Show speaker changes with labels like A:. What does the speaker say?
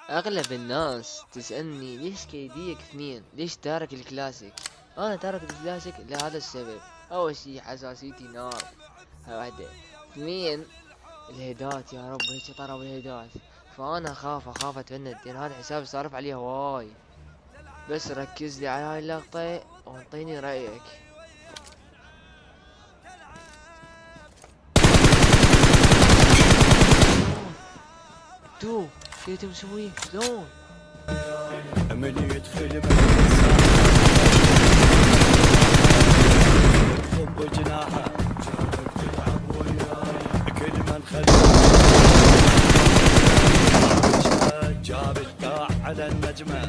A: اغلب الناس تسألني ليش كيديك اثنين، ليش تارك الكلاسيك؟ انا تارك الكلاسيك لهذا السبب. اول شي حساسيتي نار، هاي واحدة. اثنين، الهيدات يا رب هيك طرب الهيدات. فانا اخاف اتفند، لان هذا حسابي صارف عليه هواي. بس ركز لي على هاي اللقطة وانطيني رأيك. شلون؟ تو شو تم مسويه شلون؟
B: من يدخل حب جناحه كل من خلى جاب الداع على النجمه